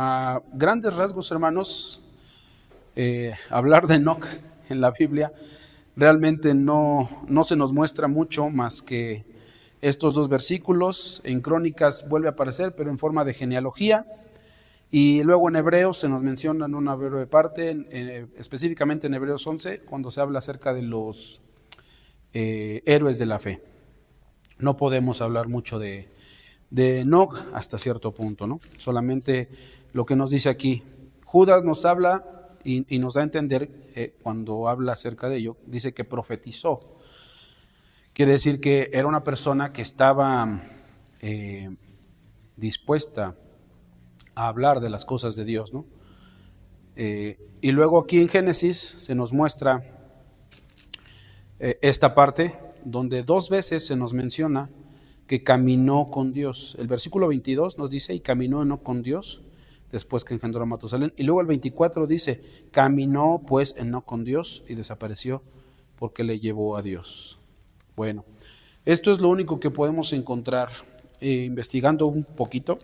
A grandes rasgos, hermanos, hablar de Enoc en la Biblia realmente no se nos muestra mucho más que estos dos versículos. En Crónicas vuelve a aparecer, pero en forma de genealogía. Y luego en Hebreos se nos menciona en una breve parte, específicamente en Hebreos 11, cuando se habla acerca de los héroes de la fe. No podemos hablar mucho de Enoc hasta cierto punto, ¿no? Solamente lo que nos dice aquí. Judas nos habla y nos da a entender, cuando habla acerca de ello, dice que profetizó. Quiere decir que era una persona que estaba dispuesta a hablar de las cosas de Dios, ¿no? Y luego aquí en Génesis se nos muestra esta parte donde dos veces se nos menciona que caminó con Dios. El versículo 22 nos dice, y caminó Enoc con Dios, después que engendró a Matusalén. Y luego el 24 dice, caminó pues Enoc con Dios y desapareció porque le llevó a Dios. Bueno, esto es lo único que podemos encontrar investigando un poquito.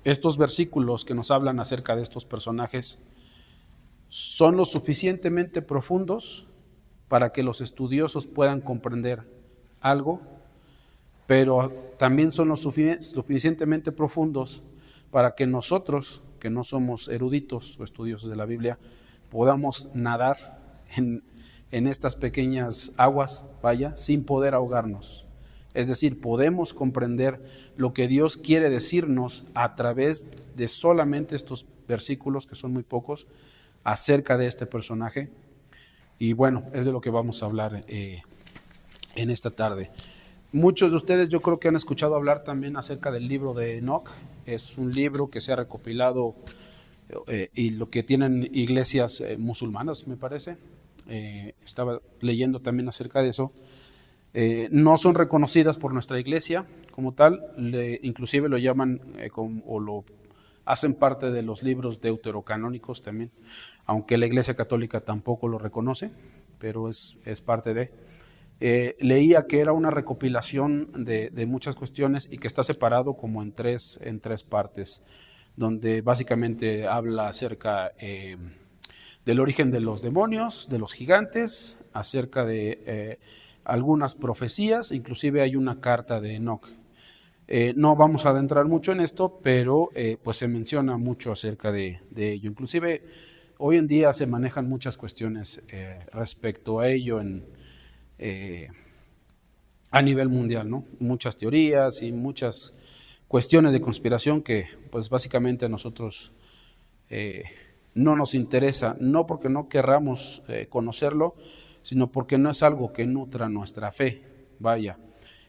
Estos versículos que nos hablan acerca de estos personajes son lo suficientemente profundos para que los estudiosos puedan comprender algo, pero también son lo suficientemente profundos para que nosotros, que no somos eruditos o estudiosos de la Biblia, podamos nadar en estas pequeñas aguas, sin poder ahogarnos. Es decir, podemos comprender lo que Dios quiere decirnos a través de solamente estos versículos, que son muy pocos, acerca de este personaje. Y bueno, es de lo que vamos a hablar en esta tarde. Muchos de ustedes yo creo que han escuchado hablar también acerca del libro de Enoc. Es un libro que se ha recopilado y lo que tienen iglesias musulmanas, me parece. Estaba leyendo también acerca de eso. No son reconocidas por nuestra iglesia como tal, inclusive lo llaman o lo hacen parte de los libros deuterocanónicos también, aunque la iglesia católica tampoco lo reconoce, pero es parte de. Leía que era una recopilación de muchas cuestiones y que está separado como en tres partes, donde básicamente habla acerca del origen de los demonios, de los gigantes, acerca de algunas profecías, inclusive hay una carta de Enoc. No vamos a adentrar mucho en esto, pero pues se menciona mucho acerca de ello. Inclusive hoy en día se manejan muchas cuestiones respecto a ello a nivel mundial, ¿no? Muchas teorías y muchas cuestiones de conspiración que pues básicamente a nosotros no nos interesa, no porque no querramos conocerlo, sino porque no es algo que nutra nuestra fe,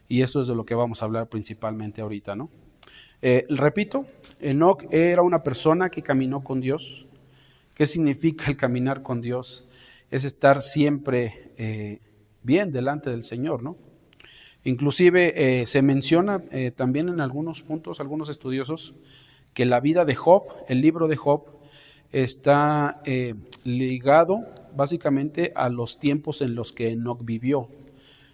y eso es de lo que vamos a hablar principalmente ahorita, ¿no? Repito, Enoc era una persona que caminó con Dios. ¿Qué significa el caminar con Dios? Es estar siempre bien delante del Señor, ¿no? Inclusive se menciona también en algunos puntos, algunos estudiosos, que la vida de Job, el libro de Job, está ligado básicamente a los tiempos en los que Enoc vivió.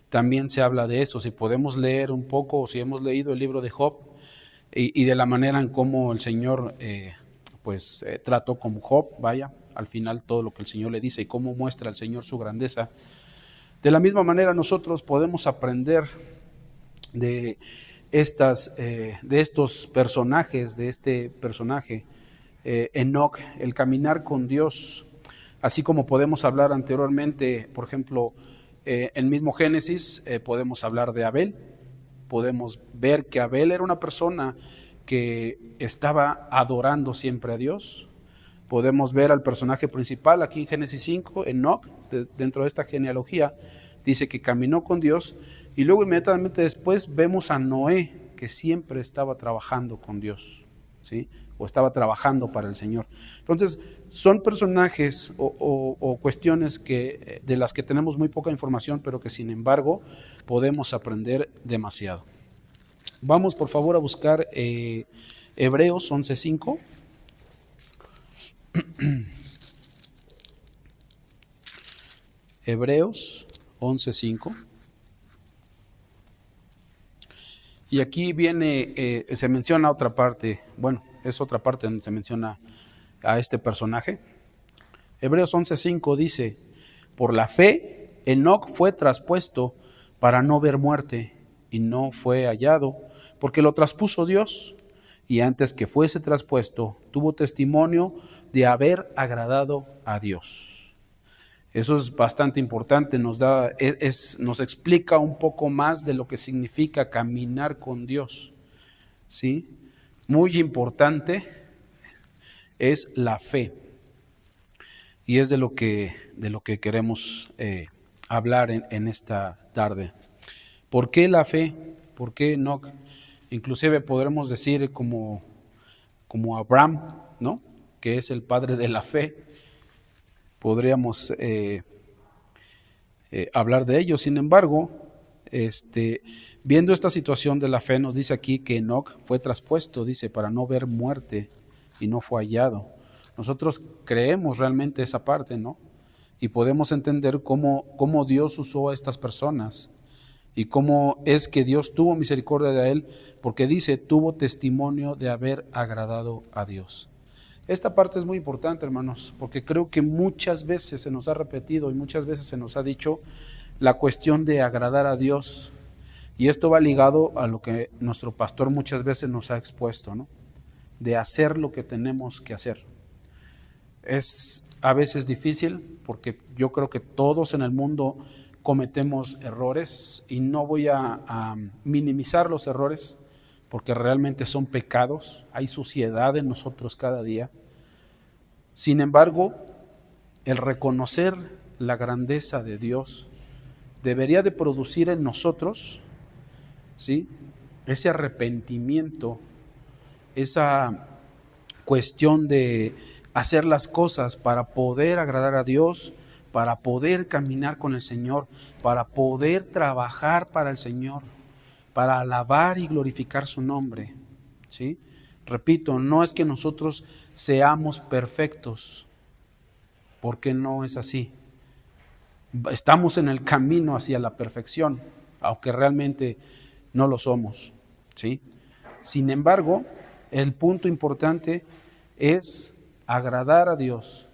También se habla de eso. Si podemos leer un poco, o si hemos leído el libro de Job y de la manera en cómo el Señor trató con Job, al final todo lo que el Señor le dice y cómo muestra el Señor su grandeza. De la misma manera nosotros podemos aprender de estos personajes, de este personaje, Enoc, el caminar con Dios, así como podemos hablar anteriormente, por ejemplo, en mismo Génesis, podemos hablar de Abel. Podemos ver que Abel era una persona que estaba adorando siempre a Dios. Podemos ver al personaje principal aquí en Génesis 5, Enoc, dentro de esta genealogía, dice que caminó con Dios, y luego inmediatamente después vemos a Noé, que siempre estaba trabajando con Dios, ¿sí? O estaba trabajando para el Señor. Entonces, son personajes o cuestiones de las que tenemos muy poca información, pero que sin embargo podemos aprender demasiado. Vamos por favor a buscar Hebreos 11:5. Hebreos 11:5. Y aquí viene, se menciona otra parte, bueno, es otra parte donde se menciona a este personaje. Hebreos 11:5 dice, por la fe, Enoc fue traspuesto para no ver muerte, y no fue hallado, porque lo traspuso Dios, y antes que fuese traspuesto, tuvo testimonio de haber agradado a Dios. Eso es bastante importante, nos explica un poco más de lo que significa caminar con Dios, ¿sí? Muy importante es la fe, y es de lo que queremos hablar en esta tarde. ¿Por qué la fe? ¿Por qué Enoc? Inclusive podremos decir como Abraham, ¿no? Que es el padre de la fe. Podríamos hablar de ello. Sin embargo, viendo esta situación de la fe, nos dice aquí que Enoc fue traspuesto, dice, para no ver muerte, y no fue hallado. Nosotros creemos realmente esa parte, ¿no? Y podemos entender cómo Dios usó a estas personas y cómo es que Dios tuvo misericordia de él, porque dice, tuvo testimonio de haber agradado a Dios. Esta parte es muy importante, hermanos, porque creo que muchas veces se nos ha repetido y muchas veces se nos ha dicho la cuestión de agradar a Dios, y esto va ligado a lo que nuestro pastor muchas veces nos ha expuesto, ¿no? De hacer lo que tenemos que hacer. Es a veces difícil, porque yo creo que todos en el mundo cometemos errores, y no voy a minimizar los errores, porque realmente son pecados, hay suciedad en nosotros cada día. Sin embargo, el reconocer la grandeza de Dios debería de producir en nosotros, ¿sí?, ese arrepentimiento, esa cuestión de hacer las cosas para poder agradar a Dios, para poder caminar con el Señor, para poder trabajar para el Señor, para alabar y glorificar su nombre, ¿sí? Repito, no es que nosotros seamos perfectos, porque no es así. Estamos en el camino hacia la perfección, aunque realmente no lo somos, ¿sí? Sin embargo, el punto importante es agradar a Dios,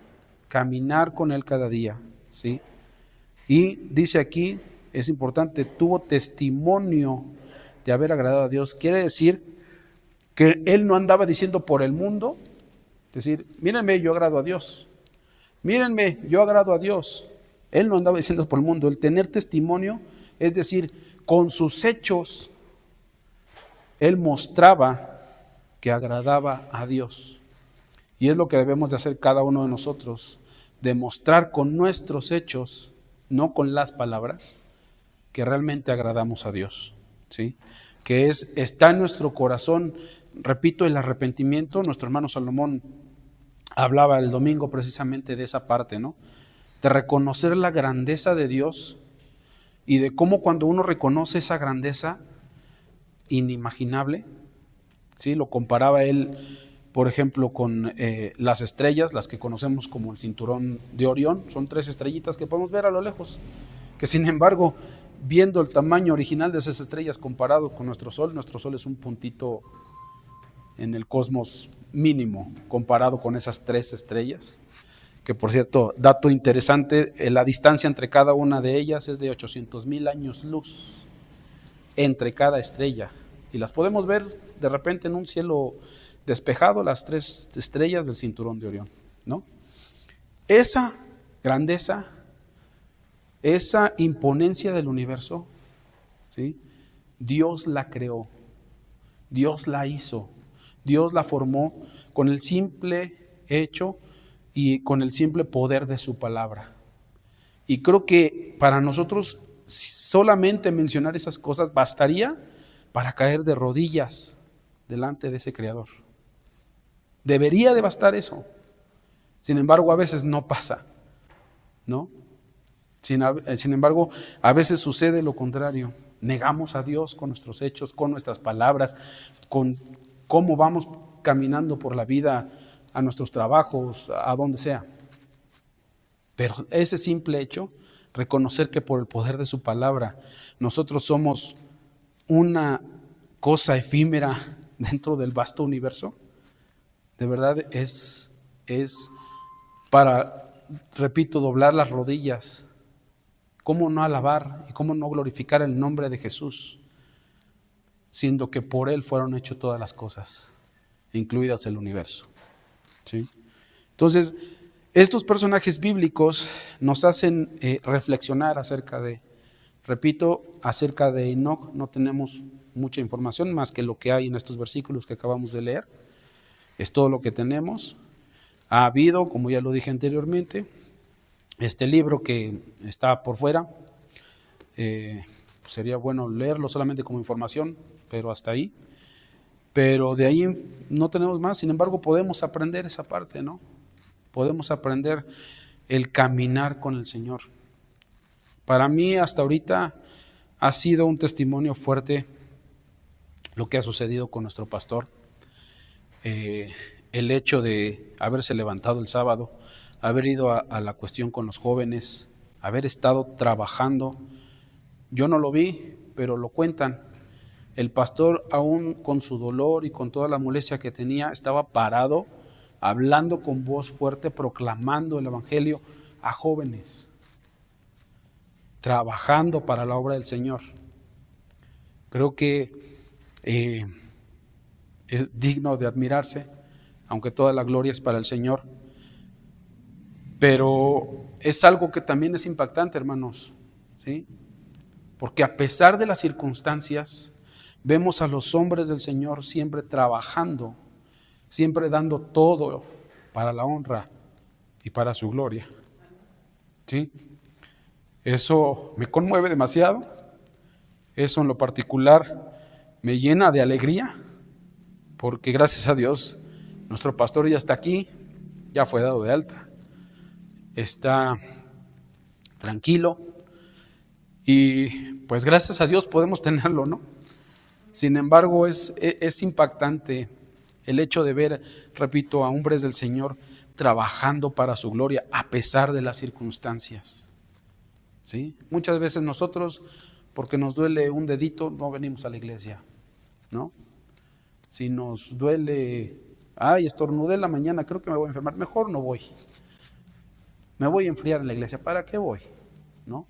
caminar con Él cada día, ¿sí? Y dice aquí, es importante, tuvo testimonio de haber agradado a Dios. Quiere decir que él no andaba diciendo por el mundo, decir, mírenme, yo agrado a Dios, mírenme, yo agrado a Dios. Él no andaba diciendo por el mundo. El tener testimonio, es decir, con sus hechos, él mostraba que agradaba a Dios. Y es lo que debemos de hacer cada uno de nosotros, demostrar con nuestros hechos, no con las palabras, que realmente agradamos a Dios, ¿sí? Que está en nuestro corazón. Repito, el arrepentimiento. Nuestro hermano Salomón hablaba el domingo precisamente de esa parte, ¿no? De reconocer la grandeza de Dios, y de cómo cuando uno reconoce esa grandeza inimaginable, ¿sí? Lo comparaba él, por ejemplo, con las estrellas, las que conocemos como el cinturón de Orión. Son 3 estrellitas que podemos ver a lo lejos, que sin embargo, viendo el tamaño original de esas estrellas comparado con nuestro Sol es un puntito en el cosmos mínimo comparado con esas 3 estrellas, que por cierto, dato interesante, la distancia entre cada una de ellas es de 800,000 años luz entre cada estrella, y las podemos ver de repente en un cielo despejado, las 3 estrellas del cinturón de Orión, ¿no? Esa grandeza, esa imponencia del universo, ¿sí? Dios la creó, Dios la hizo, Dios la formó con el simple hecho y con el simple poder de su palabra. Y creo que para nosotros solamente mencionar esas cosas bastaría para caer de rodillas delante de ese Creador. Debería de bastar eso. Sin embargo, a veces no pasa, ¿no? Sin embargo, a veces sucede lo contrario. Negamos a Dios con nuestros hechos, con nuestras palabras, con cómo vamos caminando por la vida, a nuestros trabajos, a donde sea. Pero ese simple hecho, reconocer que por el poder de su palabra nosotros somos una cosa efímera dentro del vasto universo. De verdad es para, repito, doblar las rodillas. ¿Cómo no alabar y cómo no glorificar el nombre de Jesús, siendo que por Él fueron hechas todas las cosas, incluidas el universo? ¿Sí? Entonces, estos personajes bíblicos nos hacen reflexionar acerca de, repito, acerca de Enoc. No tenemos mucha información más que lo que hay en estos versículos que acabamos de leer. Es todo lo que tenemos. Ha habido, como ya lo dije anteriormente, este libro que está por fuera. Sería bueno leerlo solamente como información, pero hasta ahí. Pero de ahí no tenemos más. Sin embargo, podemos aprender esa parte, ¿no? Podemos aprender el caminar con el Señor. Para mí, hasta ahorita, ha sido un testimonio fuerte lo que ha sucedido con nuestro pastor. El hecho de haberse levantado el sábado, haber ido a la cuestión con los jóvenes, haber estado trabajando. Yo no lo vi, pero lo cuentan. El pastor, aún con su dolor y con toda la molestia que tenía, estaba parado, hablando con voz fuerte, proclamando el evangelio a jóvenes, trabajando para la obra del Señor. Creo que es digno de admirarse, aunque toda la gloria es para el Señor. Pero es algo que también es impactante, hermanos, ¿sí? Porque a pesar de las circunstancias, vemos a los hombres del Señor siempre trabajando, siempre dando todo para la honra y para su gloria. ¿Sí? Eso me conmueve demasiado. Eso en lo particular me llena de alegría, porque gracias a Dios nuestro pastor ya está aquí, ya fue dado de alta, está tranquilo y pues gracias a Dios podemos tenerlo, ¿no? Sin embargo, es impactante el hecho de ver, repito, a hombres del Señor trabajando para su gloria a pesar de las circunstancias. ¿Sí? Muchas veces nosotros, porque nos duele un dedito, no venimos a la iglesia, ¿no? Si nos duele, estornudé en la mañana, creo que me voy a enfermar, mejor no voy. Me voy a enfriar en la iglesia, ¿para qué voy? ¿No?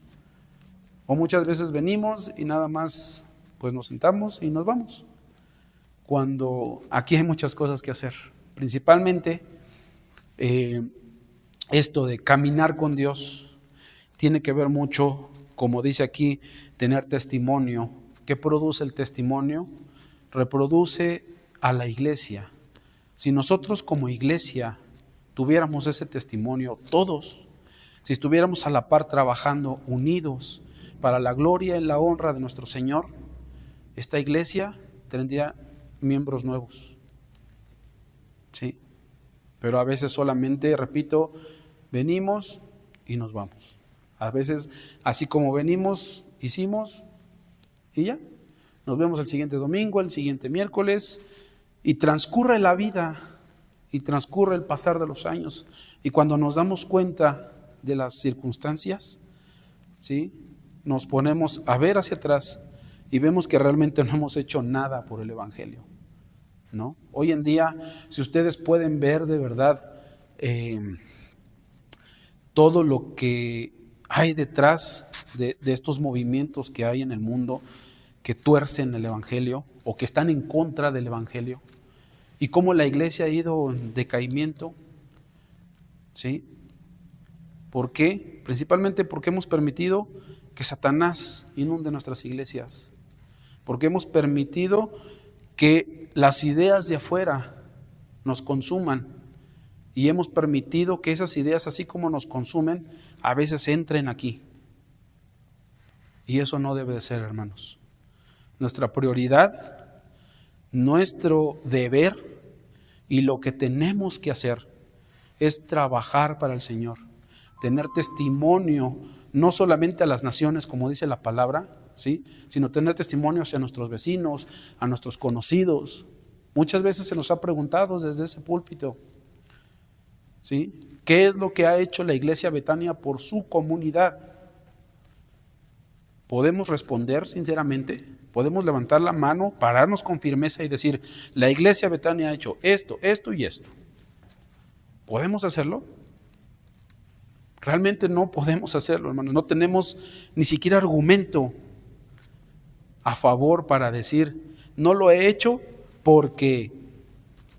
O muchas veces venimos y nada más pues nos sentamos y nos vamos, cuando aquí hay muchas cosas que hacer. Principalmente esto de caminar con Dios tiene que ver mucho, como dice aquí, tener testimonio. ¿Qué produce el testimonio? Reproduce a la iglesia. Si nosotros como iglesia tuviéramos ese testimonio, todos, si estuviéramos a la par trabajando unidos para la gloria y la honra de nuestro Señor, esta iglesia tendría miembros nuevos. Sí, pero a veces solamente, repito, venimos y nos vamos. A veces, así como venimos, hicimos y ya. Nos vemos el siguiente domingo, el siguiente miércoles, y transcurre la vida, y transcurre el pasar de los años. Y cuando nos damos cuenta de las circunstancias, ¿sí?, nos ponemos a ver hacia atrás y vemos que realmente no hemos hecho nada por el evangelio, ¿no? Hoy en día, si ustedes pueden ver de verdad todo lo que hay detrás de estos movimientos que hay en el mundo, que tuercen el evangelio o que están en contra del evangelio, y cómo la iglesia ha ido en decaimiento, ¿sí? ¿Por qué? Principalmente porque hemos permitido que Satanás inunde nuestras iglesias, porque hemos permitido que las ideas de afuera nos consuman, y hemos permitido que esas ideas, así como nos consumen, a veces entren aquí. Y eso no debe de ser, hermanos. Nuestra prioridad, nuestro deber y lo que tenemos que hacer es trabajar para el Señor, tener testimonio, no solamente a las naciones, como dice la palabra, ¿sí?, sino tener testimonio hacia nuestros vecinos, a nuestros conocidos. Muchas veces se nos ha preguntado desde ese púlpito, ¿sí?, ¿qué es lo que ha hecho la iglesia Betania por su comunidad? podemos responder sinceramente, podemos levantar la mano, pararnos con firmeza y decir, la iglesia Betania ha hecho esto, esto y esto. ¿Podemos hacerlo? Realmente no podemos hacerlo, hermanos. No tenemos ni siquiera argumento a favor para decir, no lo he hecho porque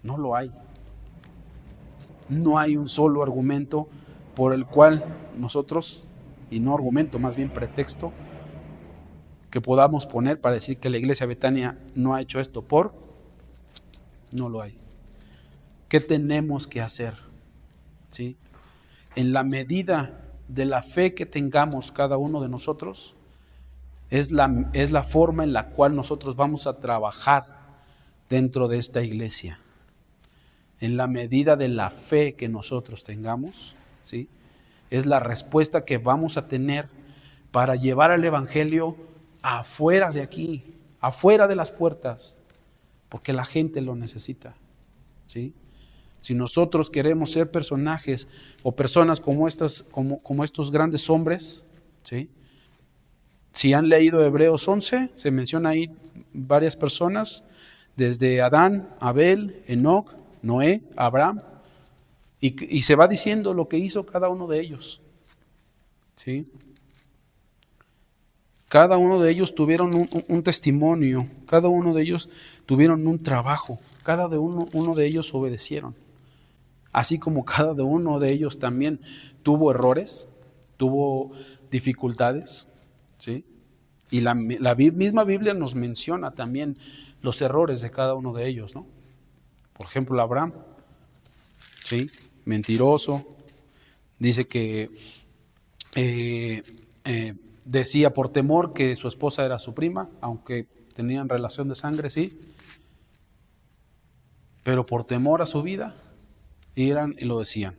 no lo hay. No hay un solo argumento por el cual nosotros, y no argumento, más bien pretexto, que podamos poner para decir que la iglesia Betania no ha hecho esto no lo hay. ¿Qué tenemos que hacer? ¿Sí? En la medida de la fe que tengamos cada uno de nosotros, es la forma en la cual nosotros vamos a trabajar dentro de esta iglesia. En la medida de la fe que nosotros tengamos, ¿sí? Es la respuesta que vamos a tener para llevar el evangelio afuera de aquí, afuera de las puertas, porque la gente lo necesita, ¿sí? Si nosotros queremos ser personajes o personas como estos grandes hombres, ¿sí? Si han leído Hebreos 11, se menciona ahí varias personas, desde Adán, Abel, Enoc, Noé, Abraham, y se va diciendo lo que hizo cada uno de ellos, ¿sí? Cada uno de ellos tuvieron un testimonio, cada uno de ellos tuvieron un trabajo, uno de ellos obedecieron. Así como cada uno de ellos también tuvo errores, tuvo dificultades, ¿sí? Y la misma Biblia nos menciona también los errores de cada uno de ellos, ¿no? Por ejemplo, Abraham, ¿sí? Mentiroso, dice que decía por temor que su esposa era su prima, aunque tenían relación de sangre, sí, pero por temor a su vida, iban y lo decían.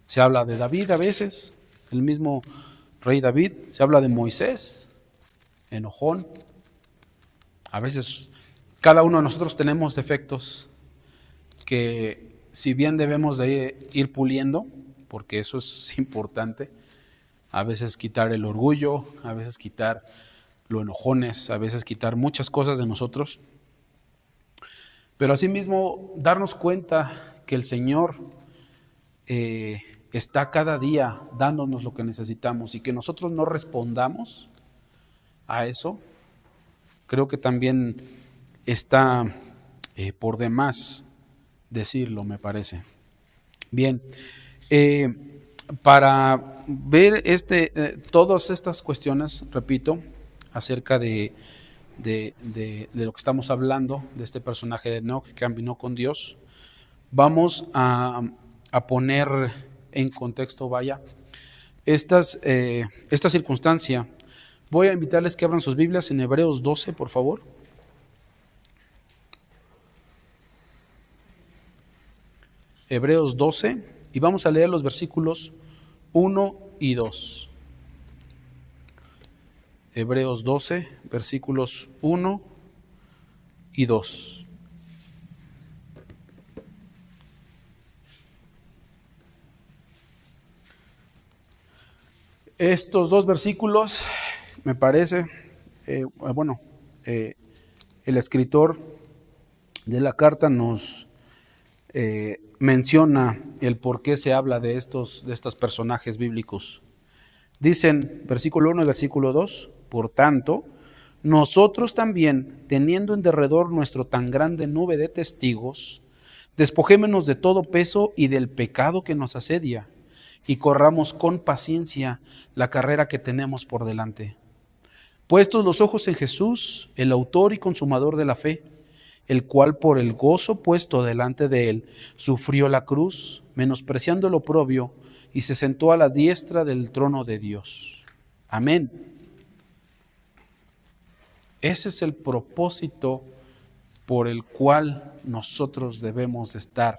Se habla de David a veces, el mismo rey David, se habla de Moisés, enojón. A veces cada uno de nosotros tenemos defectos que si bien debemos de ir puliendo, porque eso es importante, a veces quitar el orgullo, a veces quitar lo enojones, a veces quitar muchas cosas de nosotros, pero asimismo darnos cuenta que el Señor está cada día dándonos lo que necesitamos y que nosotros no respondamos a eso, creo que también está por demás decirlo, me parece. Bien, para ver todas estas cuestiones, repito, acerca de lo que estamos hablando, de este personaje de Enoc que caminó con Dios, vamos a poner en contexto, esta circunstancia. Voy a invitarles que abran sus Biblias en Hebreos 12, por favor. Hebreos 12, y vamos a leer los versículos 1 y 2. Hebreos 12, versículos 1 y 2. Estos dos versículos, me parece, el escritor de la carta nos menciona el por qué se habla de estos personajes bíblicos. Dicen, versículo 1 y versículo 2, por tanto, nosotros también, teniendo en derredor nuestro tan grande nube de testigos, despojémonos de todo peso y del pecado que nos asedia, y corramos con paciencia la carrera que tenemos por delante. Puestos los ojos en Jesús, el autor y consumador de la fe, el cual por el gozo puesto delante de él sufrió la cruz, menospreciando el oprobio, y se sentó a la diestra del trono de Dios. Amén. Ese es el propósito por el cual nosotros debemos estar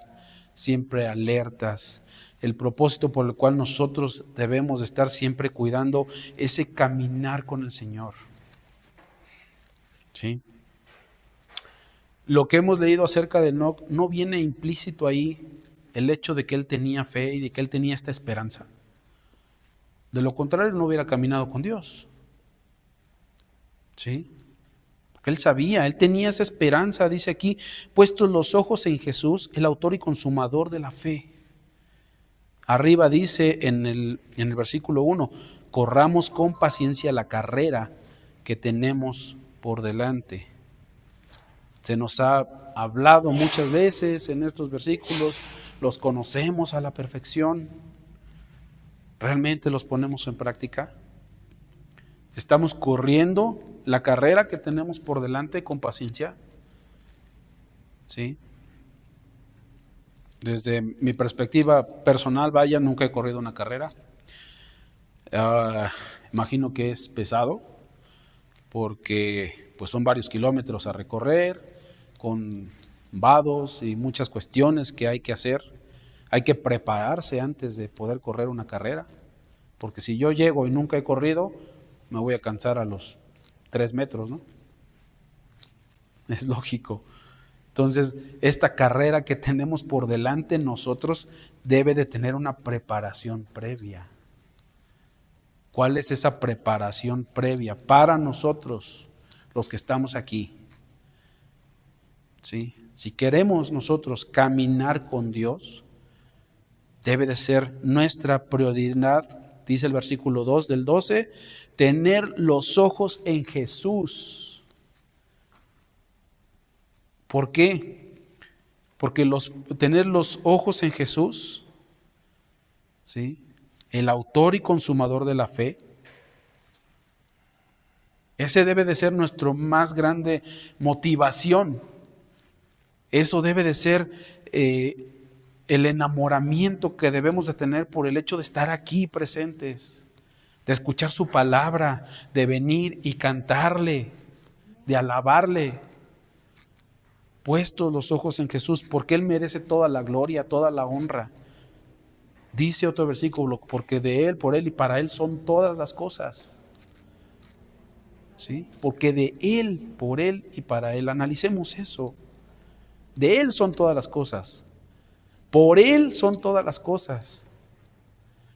siempre alertas, el propósito por el cual nosotros debemos estar siempre cuidando ese caminar con el Señor. ¿Sí? Lo que hemos leído acerca de Enoc, ¿no viene implícito ahí el hecho de que él tenía fe y de que él tenía esta esperanza? De lo contrario, no hubiera caminado con Dios. ¿Sí? Porque él sabía, él tenía esa esperanza, dice aquí, puestos los ojos en Jesús, el autor y consumador de la fe. Arriba dice en el versículo 1, corramos con paciencia la carrera que tenemos por delante. Se nos ha hablado muchas veces en estos versículos, los conocemos a la perfección. ¿Realmente los ponemos en práctica? ¿Estamos corriendo la carrera que tenemos por delante con paciencia? ¿Sí? Desde mi perspectiva personal, vaya, nunca he corrido una carrera. Imagino que es pesado porque pues son varios kilómetros a recorrer, con vados y muchas cuestiones que hay que hacer. Hay que prepararse antes de poder correr una carrera, porque si yo llego y nunca he corrido, me voy a cansar a los 3 metros, ¿no? Es lógico. Entonces, esta carrera que tenemos por delante nosotros debe de tener una preparación previa. ¿Cuál es esa preparación previa para nosotros, los que estamos aquí? ¿Sí? Si queremos nosotros caminar con Dios, debe de ser nuestra prioridad, dice el versículo 2 del 12, tener los ojos en Jesús. ¿Por qué? Porque tener los ojos en Jesús, ¿sí?, el autor y consumador de la fe, ese debe de ser nuestra más grande motivación. Eso debe de ser el enamoramiento que debemos de tener por el hecho de estar aquí presentes, de escuchar su palabra, de venir y cantarle, de alabarle, puestos los ojos en Jesús, porque Él merece toda la gloria, toda la honra. Dice otro versículo, porque de Él, por Él y para Él son todas las cosas. ¿Sí? Porque de Él, por Él y para Él, analicemos eso. De Él son todas las cosas. Por Él son todas las cosas.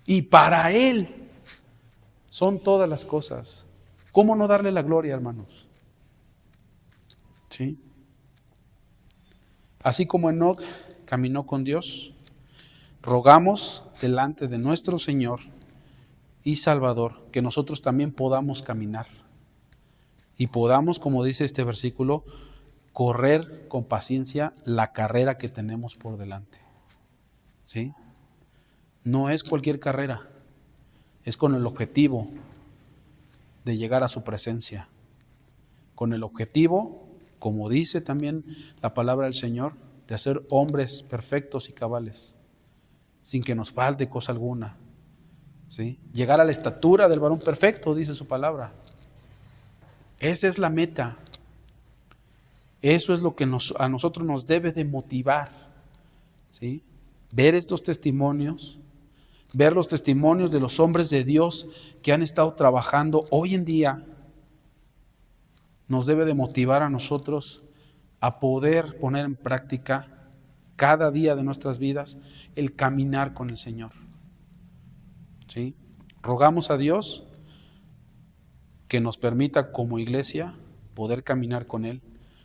Y para Él son todas las cosas. ¿Cómo no darle la gloria, hermanos? ¿Sí? Así como Enoc caminó con Dios, rogamos delante de nuestro Señor y Salvador que nosotros también podamos caminar y podamos, como dice este versículo, correr con paciencia la carrera que tenemos por delante. ¿Sí? No es cualquier carrera, es con el objetivo de llegar a su presencia, con el objetivo, como dice también la palabra del Señor, de hacer hombres perfectos y cabales, sin que nos falte cosa alguna. ¿Sí? Llegar a la estatura del varón perfecto, dice su palabra. Esa es la meta. Eso es lo que a nosotros nos debe de motivar. ¿Sí? Ver estos testimonios, ver los testimonios de los hombres de Dios que han estado trabajando hoy en día, nos debe de motivar a nosotros a poder poner en práctica cada día de nuestras vidas el caminar con el Señor. ¿Sí? Rogamos a Dios que nos permita como iglesia poder caminar con Él,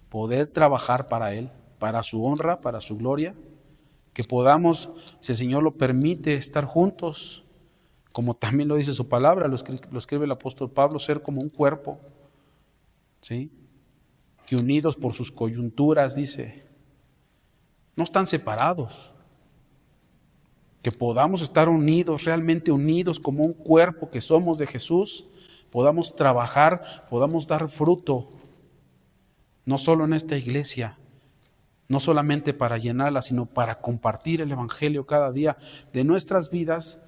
poder trabajar para Él, para su honra, para su gloria, que podamos, si el Señor lo permite, estar juntos, como también lo dice su palabra, lo escribe el apóstol Pablo, ser como un cuerpo, ¿sí?, que unidos por sus coyunturas, dice, no están separados, que podamos estar unidos, realmente unidos como un cuerpo que somos de Jesús, podamos trabajar, podamos dar fruto, no solo en esta iglesia, no solamente para llenarla, sino para compartir el Evangelio cada día de nuestras vidas,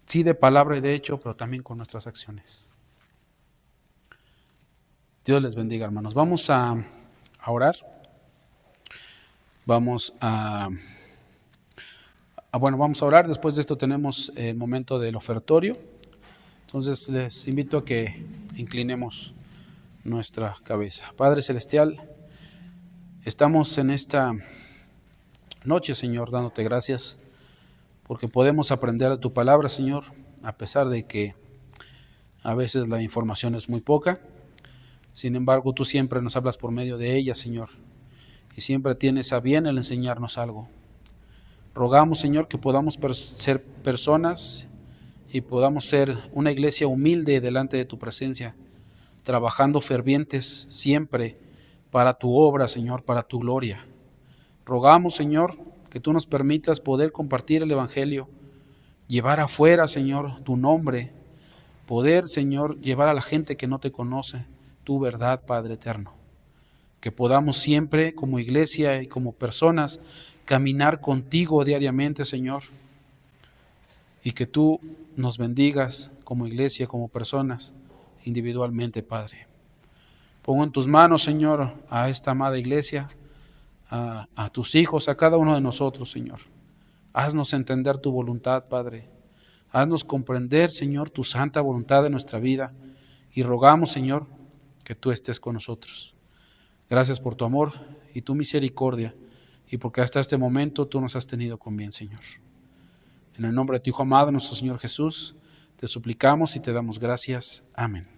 sí de palabra y de hecho, pero también con nuestras acciones. Dios les bendiga, hermanos. Vamos a orar. Vamos a orar. Después de esto tenemos el momento del ofertorio. Entonces les invito a que inclinemos nuestra cabeza. Padre Celestial, estamos en esta noche, Señor, dándote gracias porque podemos aprender de tu palabra, Señor, a pesar de que a veces la información es muy poca. Sin embargo, tú siempre nos hablas por medio de ella, Señor, y siempre tienes a bien el enseñarnos algo. Rogamos, Señor, que podamos ser personas y podamos ser una iglesia humilde delante de tu presencia, trabajando fervientes siempre para tu obra, Señor, para tu gloria. Rogamos, Señor, que tú nos permitas poder compartir el Evangelio, llevar afuera, Señor, tu nombre, poder, Señor, llevar a la gente que no te conoce tu verdad, Padre eterno. Que podamos siempre, como iglesia y como personas, caminar contigo diariamente, Señor, y que tú nos bendigas como iglesia, como personas, individualmente, Padre. Pongo en tus manos, Señor, a esta amada iglesia, a tus hijos, a cada uno de nosotros, Señor. Haznos entender tu voluntad, Padre. Haznos comprender, Señor, tu santa voluntad en nuestra vida. Y rogamos, Señor, que tú estés con nosotros. Gracias por tu amor y tu misericordia, y porque hasta este momento tú nos has tenido con bien, Señor. En el nombre de tu Hijo amado, nuestro Señor Jesús, te suplicamos y te damos gracias. Amén.